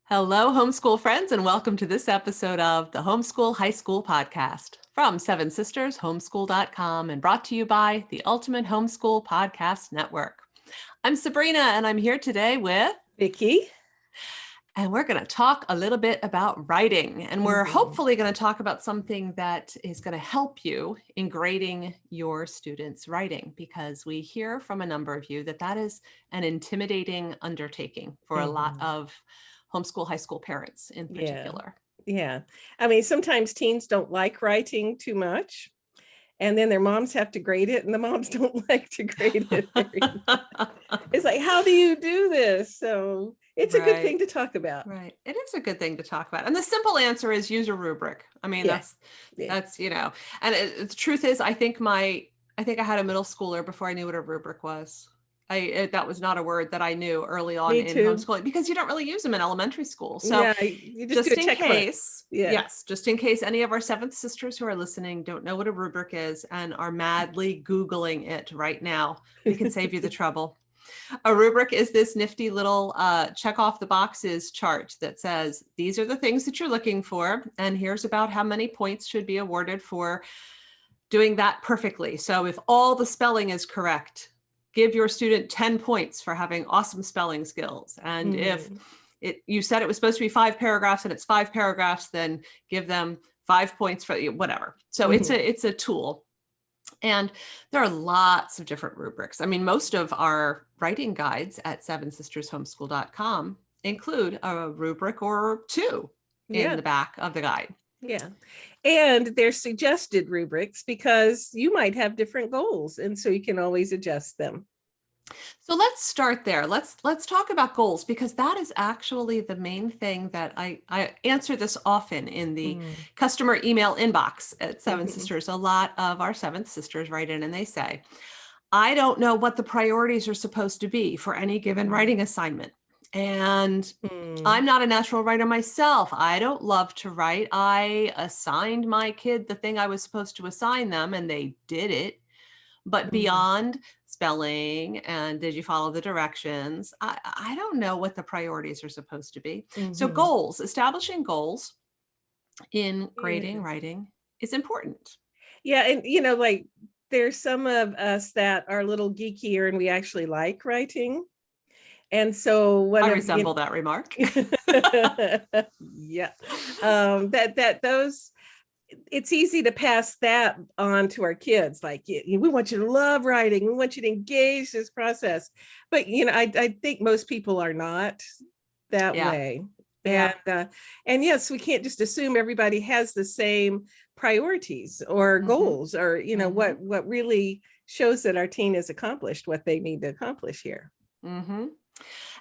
Hello, homeschool friends, and welcome to this episode of the Homeschool High School Podcast from Seven Sisters Homeschool.com and brought to you by the Ultimate Homeschool Podcast Network. I'm Sabrina, and I'm here today with Vicki. And we're going to talk a little bit about writing. And we're hopefully going to talk about something that is going to help you in grading your students' writing, because we hear from a number of you that that is an intimidating undertaking for a lot of homeschool high school parents in particular. Yeah. I mean, sometimes teens don't like writing too much, and then their moms have to grade it, and the moms don't like to grade it very much. It's like, how do you do this? So it's a good thing to talk about. Right. It is a good thing to talk about. And the simple answer is use a rubric. I mean, that's, and the truth is, I think I had a middle schooler before I knew what a rubric was. That was not a word that I knew early on in homeschooling, because you don't really use them in elementary school. So you just in case, just in case any of our seventh sisters who are listening don't know what a rubric is and are madly Googling it right now, we can save you the trouble. A rubric is this nifty little check off the boxes chart that says, these are the things that you're looking for, and here's about how many points should be awarded for doing that perfectly. So if all the spelling is correct, give your student 10 points for having awesome spelling skills. And if you said it was supposed to be 5 paragraphs and it's 5 paragraphs, then give them 5 points for whatever. So it's a tool. And there are lots of different rubrics. I mean, most of our writing guides at sevensistershomeschool.com include a rubric or two in the back of the guide. Yeah. And they're suggested rubrics because you might have different goals, and so you can always adjust them. So let's start there. Let's talk about goals, because that is actually the main thing that I answer this often in the customer email inbox at Seven Sisters. A lot of our seventh sisters write in and they say, I don't know what the priorities are supposed to be for any given writing assignment. And I'm not a natural writer myself. I don't love to write. I assigned my kid the thing I was supposed to assign them, and they did it. But beyond spelling and did you follow the directions, I don't know what the priorities are supposed to be. So goals, establishing goals in grading, writing is important. Yeah. And, like there's some of us that are a little geekier and we actually like writing. And so I resemble that remark. Yeah. It's easy to pass that on to our kids. Like, we want you to love writing. We want you to engage this process. But, I think most people are not that way. Yeah. And yes, we can't just assume everybody has the same priorities or goals or, what really shows that our teen has accomplished what they need to accomplish here.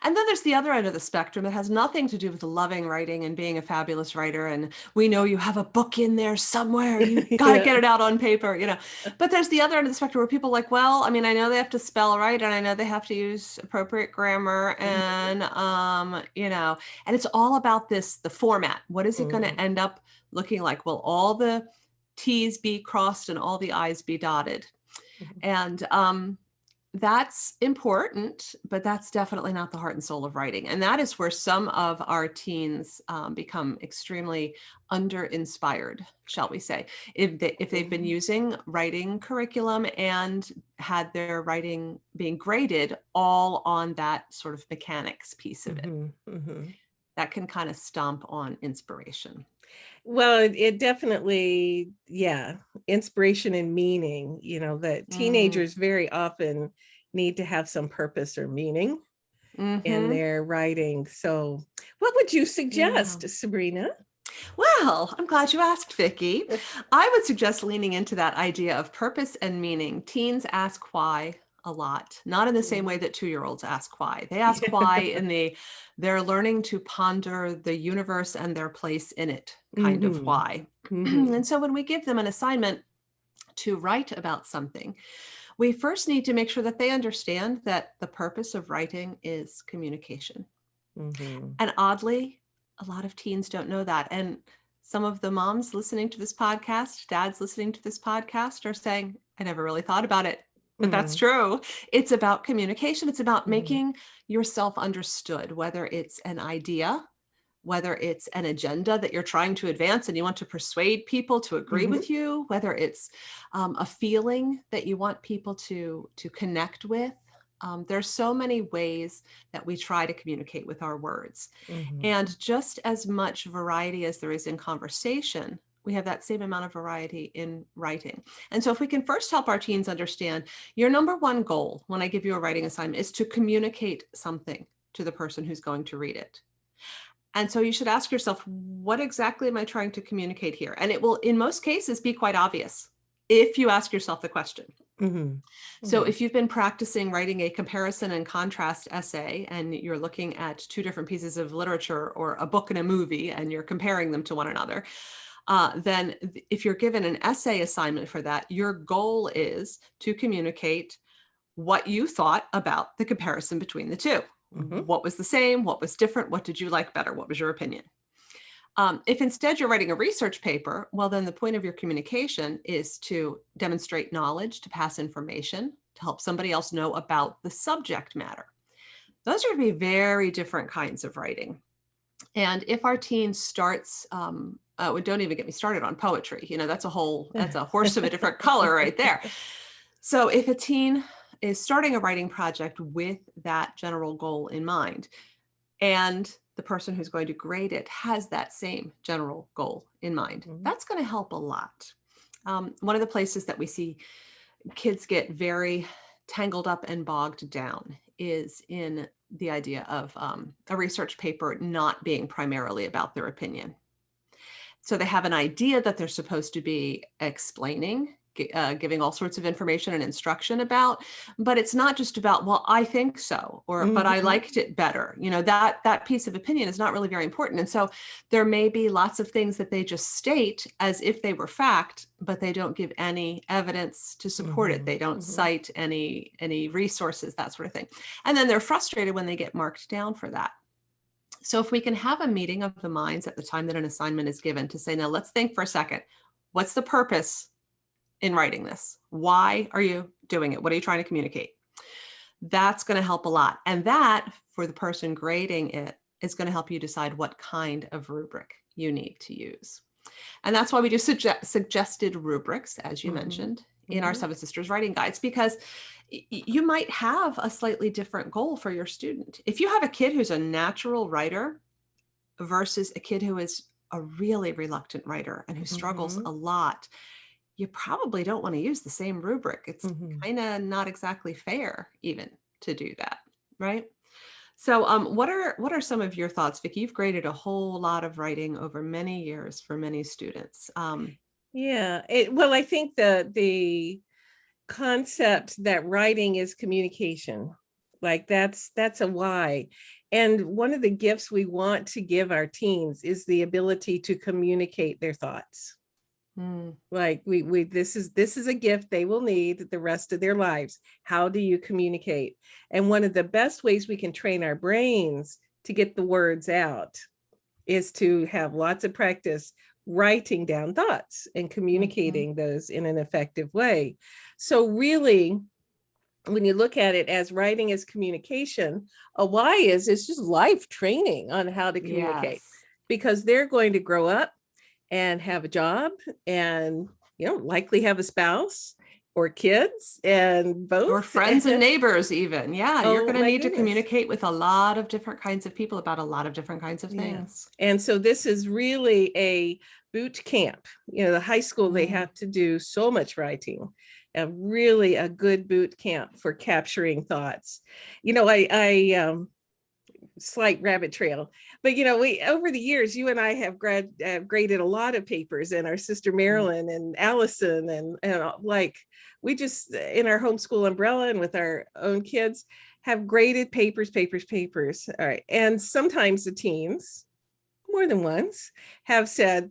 And then there's the other end of the spectrum that has nothing to do with loving writing and being a fabulous writer. And we know you have a book in there somewhere. You got to get it out on paper, But there's the other end of the spectrum where people are like, well, I mean, I know they have to spell right, and I know they have to use appropriate grammar, and, and it's all about the format. What is it going to end up looking like? Will all the T's be crossed and all the I's be dotted? And, that's important, but that's definitely not the heart and soul of writing. And that is where some of our teens become extremely under-inspired, shall we say. If they've been using writing curriculum and had their writing being graded all on that sort of mechanics piece of it, that can kind of stomp on inspiration. Well, it definitely, inspiration and meaning, that teenagers very often need to have some purpose or meaning in their writing. So what would you suggest, Sabrina? Well, I'm glad you asked, Vicki. I would suggest leaning into that idea of purpose and meaning. Teens ask why a lot, not in the same way that 2-year-olds ask why. They ask why in they're learning to ponder the universe and their place in it, kind of why. And so when we give them an assignment to write about something, we first need to make sure that they understand that the purpose of writing is communication. And oddly, a lot of teens don't know that. And some of the moms listening to this podcast, dads listening to this podcast are saying, I never really thought about it. But that's true. It's about communication. It's about making yourself understood, whether it's an idea, whether it's an agenda that you're trying to advance and you want to persuade people to agree with you, whether it's a feeling that you want people to connect with. There's so many ways that we try to communicate with our words. And just as much variety as there is in conversation, we have that same amount of variety in writing. And so if we can first help our teens understand, your number one goal when I give you a writing assignment is to communicate something to the person who's going to read it. And so you should ask yourself, what exactly am I trying to communicate here? And it will, in most cases, be quite obvious if you ask yourself the question. So if you've been practicing writing a comparison and contrast essay, and you're looking at two different pieces of literature or a book and a movie, and you're comparing them to one another, then if you're given an essay assignment for that, your goal is to communicate what you thought about the comparison between the two. What was the same? What was different? What did you like better? What was your opinion? If instead you're writing a research paper, well, then the point of your communication is to demonstrate knowledge, to pass information, to help somebody else know about the subject matter. Those are going to be very different kinds of writing. And if our teen starts, don't even get me started on poetry. That's a horse of a different color right there. So if a teen is starting a writing project with that general goal in mind, and the person who's going to grade it has that same general goal in mind, that's going to help a lot. One of the places that we see kids get very tangled up and bogged down is in the idea of a research paper not being primarily about their opinion. So they have an idea that they're supposed to be explaining, giving all sorts of information and instruction about, but it's not just about, well, I think so, or, but I liked it better. That piece of opinion is not really very important. And so there may be lots of things that they just state as if they were fact, but they don't give any evidence to support it. They don't cite any resources, that sort of thing. And then they're frustrated when they get marked down for that. So if we can have a meeting of the minds at the time that an assignment is given to say, now let's think for a second, what's the purpose in writing this? Why are you doing it? What are you trying to communicate? That's going to help a lot. And that, for the person grading it, is going to help you decide what kind of rubric you need to use. And that's why we do suggested rubrics, as you mentioned, in our Seven Sisters writing guides, because you might have a slightly different goal for your student. If you have a kid who's a natural writer versus a kid who is a really reluctant writer and who struggles a lot, you probably don't want to use the same rubric. It's kind of not exactly fair even to do that, right? So what are some of your thoughts, Vicki? You've graded a whole lot of writing over many years for many students. Well, I think the concept that writing is communication, like that's a why. And one of the gifts we want to give our teens is the ability to communicate their thoughts. Like this is a gift they will need the rest of their lives. How do you communicate? And one of the best ways we can train our brains to get the words out is to have lots of practice writing down thoughts and communicating those in an effective way. So really, when you look at it as writing as communication, a why is it's just life training on how to communicate, because they're going to grow up and have a job and, likely have a spouse or kids and both. Or friends and neighbors even. Yeah, you're going to need to communicate with a lot of different kinds of people about a lot of different kinds of things. And so this is really a boot camp. The high school, they have to do so much writing. Really a good boot camp for capturing thoughts. I slight rabbit trail, but we over the years, you and I have graded a lot of papers, and our sister Marilyn and Allison and like we just in our homeschool umbrella and with our own kids have graded papers. All right. And sometimes the teens, more than once, have said,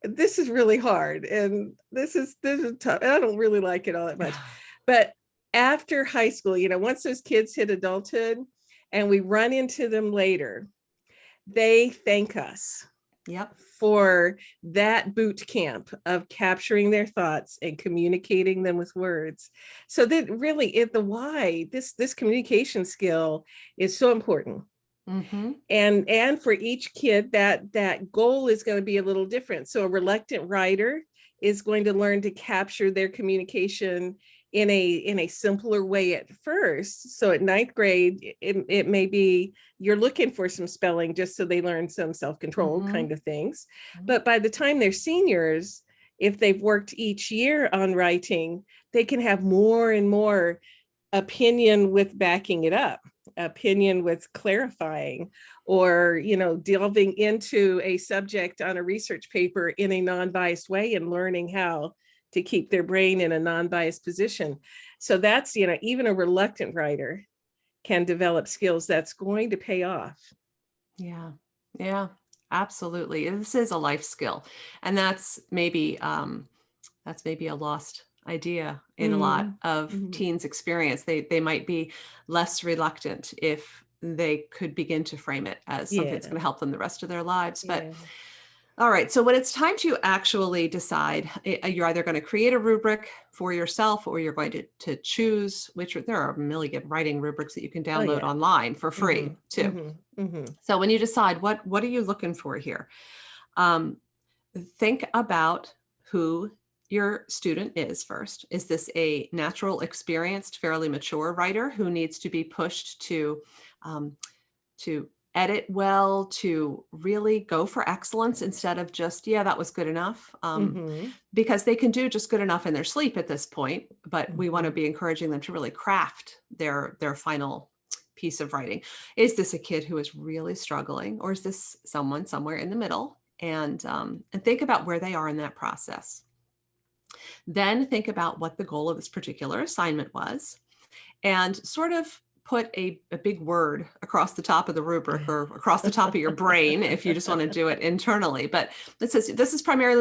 this is really hard and this is tough. I don't really like it all that much. But after high school, once those kids hit adulthood and we run into them later, they thank us for that boot camp of capturing their thoughts and communicating them with words. So that really the why, this communication skill is so important. And for each kid, that goal is going to be a little different. So a reluctant writer is going to learn to capture their communication in a simpler way at first. So at ninth grade, it may be you're looking for some spelling just so they learn some self-control kind of things. But by the time they're seniors, if they've worked each year on writing, they can have more and more opinion with backing it up, opinion with clarifying, or delving into a subject on a research paper in a non-biased way and learning how to keep their brain in a non-biased position. So that's, even a reluctant writer can develop skills that's going to pay off. Yeah, absolutely. This is a life skill, and that's maybe a lost idea in a lot of teens' experience. They might be less reluctant if they could begin to frame it as something that's going to help them the rest of their lives. But all right, so when it's time to actually decide, you're either going to create a rubric for yourself, or you're going to choose there are a million writing rubrics that you can download online for free too. So when you decide what are you looking for here, think about who your student is first. Is this a natural, experienced, fairly mature writer who needs to be pushed to edit well, to really go for excellence instead of just, that was good enough? Because they can do just good enough in their sleep at this point, but we want to be encouraging them to really craft their final piece of writing. Is this a kid who is really struggling, or is this someone somewhere in the middle? And think about where they are in that process. Then think about what the goal of this particular assignment was, and sort of put a big word across the top of the rubric, or across the top of your brain if you just want to do it internally. But this is primarily